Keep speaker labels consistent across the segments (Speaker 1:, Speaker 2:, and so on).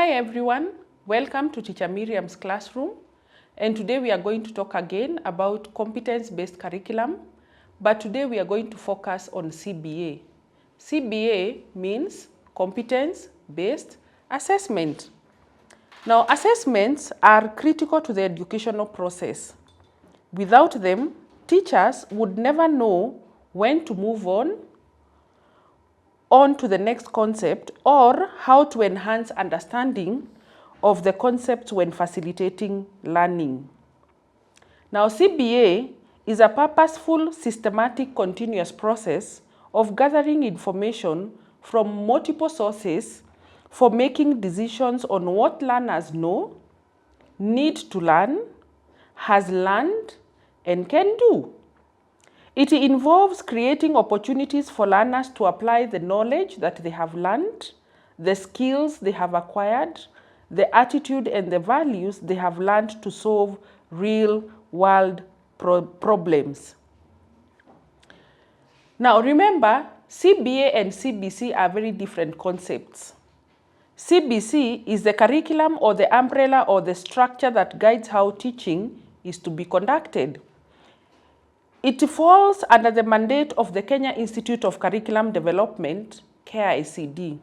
Speaker 1: Hi everyone, welcome to Teacher Miriam's classroom, and today we are going to talk again about competence-based curriculum, but today we are going to focus on CBA. CBA means competence-based assessment. Now, assessments are critical to the educational process. Without them, teachers would never know when to move on to the next concept or how to enhance understanding of the concepts when facilitating learning. Now, CBA is a purposeful, systematic, continuous process of gathering information from multiple sources for making decisions on what learners know, need to learn, has learned, and can do. It involves creating opportunities for learners to apply the knowledge that they have learned, the skills they have acquired, the attitude and the values they have learned to solve real-world problems. Now remember, CBA and CBC are very different concepts. CBC is the curriculum or the umbrella or the structure that guides how teaching is to be conducted. It falls under the mandate of the Kenya Institute of Curriculum Development, KICD.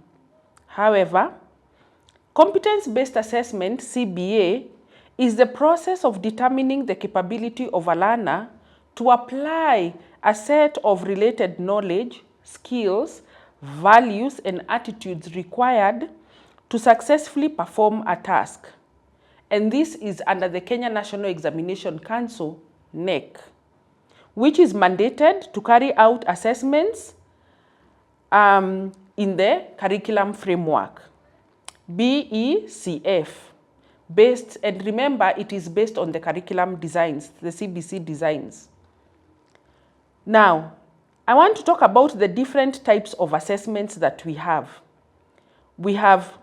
Speaker 1: However, competence-based assessment, CBA, is the process of determining the capability of a learner to apply a set of related knowledge, skills, values, and attitudes required to successfully perform a task. And this is under the Kenya National Examination Council, NEC, which is mandated to carry out assessments in the curriculum framework, BECF, based, and remember it is based on the curriculum designs, the CBC designs. Now, I want to talk about the different types of assessments that we have. We have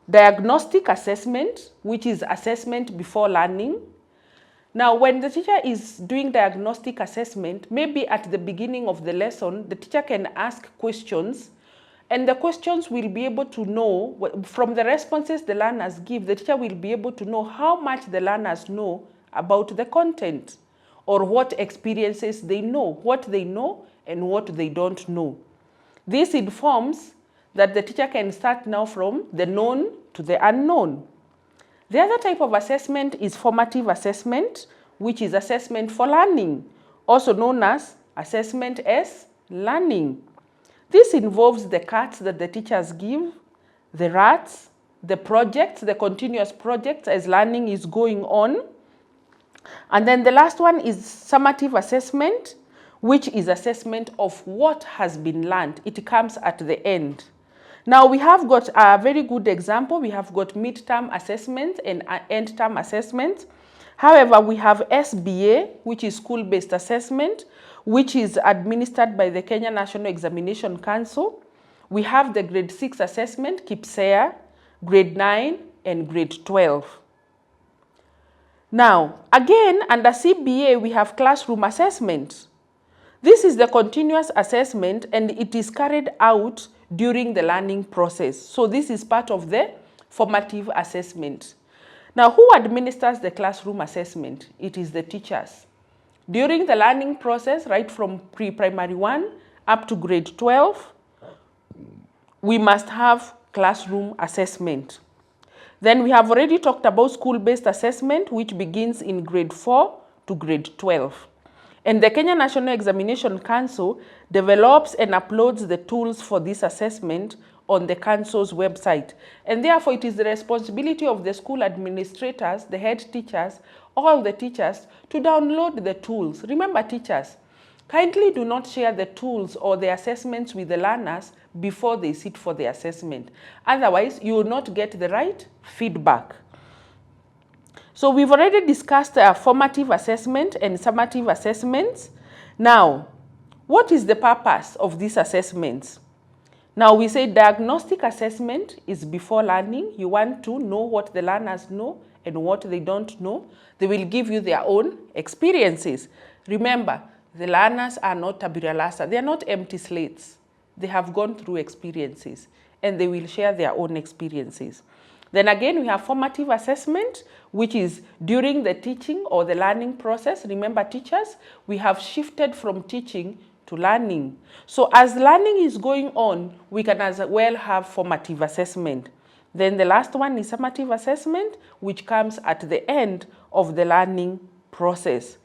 Speaker 1: diagnostic assessment, which is assessment before learning. Now, when the teacher is doing diagnostic assessment, maybe at the beginning of the lesson, the teacher can ask questions, and the questions will be able to know, from the responses the learners give, the teacher will be able to know how much the learners know about the content, or what experiences they know, what they know and what they don't know. This informs that the teacher can start now from the known to the unknown. The other type of assessment is formative assessment, which is assessment for learning, also known as assessment as learning. This involves the cards that the teachers give, the RATs, the projects, the continuous projects as learning is going on. And then the last one is summative assessment, which is assessment of what has been learned. It comes at the end. Now, we have got a very good example. We have got midterm assessments and end-term assessments. However, we have SBA, which is school-based assessment, which is administered by the Kenya National Examination Council. We have the grade 6 assessment, KPSEA, grade 9, and grade 12. Now, again, under CBA, we have classroom assessment. This is the continuous assessment, and it is carried out during the learning process. So this is part of the formative assessment. Now, who administers the classroom assessment? It is the teachers. During the learning process, right from pre-primary 1 up to grade 12, we must have classroom assessment. Then we have already talked about school-based assessment, which begins in grade 4 to grade 12. And the Kenya National Examination Council develops and uploads the tools for this assessment on the Council's website. And therefore, it is the responsibility of the school administrators, the head teachers, all the teachers, to download the tools. Remember, teachers, kindly do not share the tools or the assessments with the learners before they sit for the assessment. Otherwise, you will not get the right feedback. So we've already discussed formative assessment and summative assessments. Now, what is the purpose of these assessments? Now, we say diagnostic assessment is before learning. You want to know what the learners know and what they don't know. They will give you their own experiences. Remember, the learners are not tabula rasa. They are not empty slates. They have gone through experiences, and they will share their own experiences. Then again, we have formative assessment, which is during the teaching or the learning process. Remember, teachers, we have shifted from teaching to learning. So as learning is going on, we can as well have formative assessment. Then the last one is summative assessment, which comes at the end of the learning process.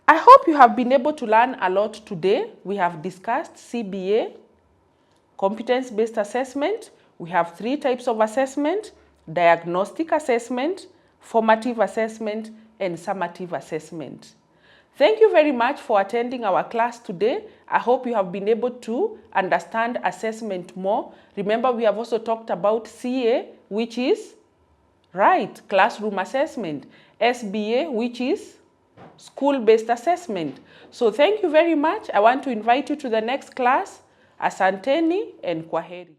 Speaker 1: I hope you have been able to learn a lot today. We have discussed CBA, competence-based assessment. We have 3 types of assessment: diagnostic assessment, formative assessment, and summative assessment. Thank you very much for attending our class today. I hope you have been able to understand assessment more. Remember, we have also talked about CA, which is classroom assessment, SBA, which is school-based assessment. So thank you very much. I want to invite you to the next class. Asanteni and kwaheri.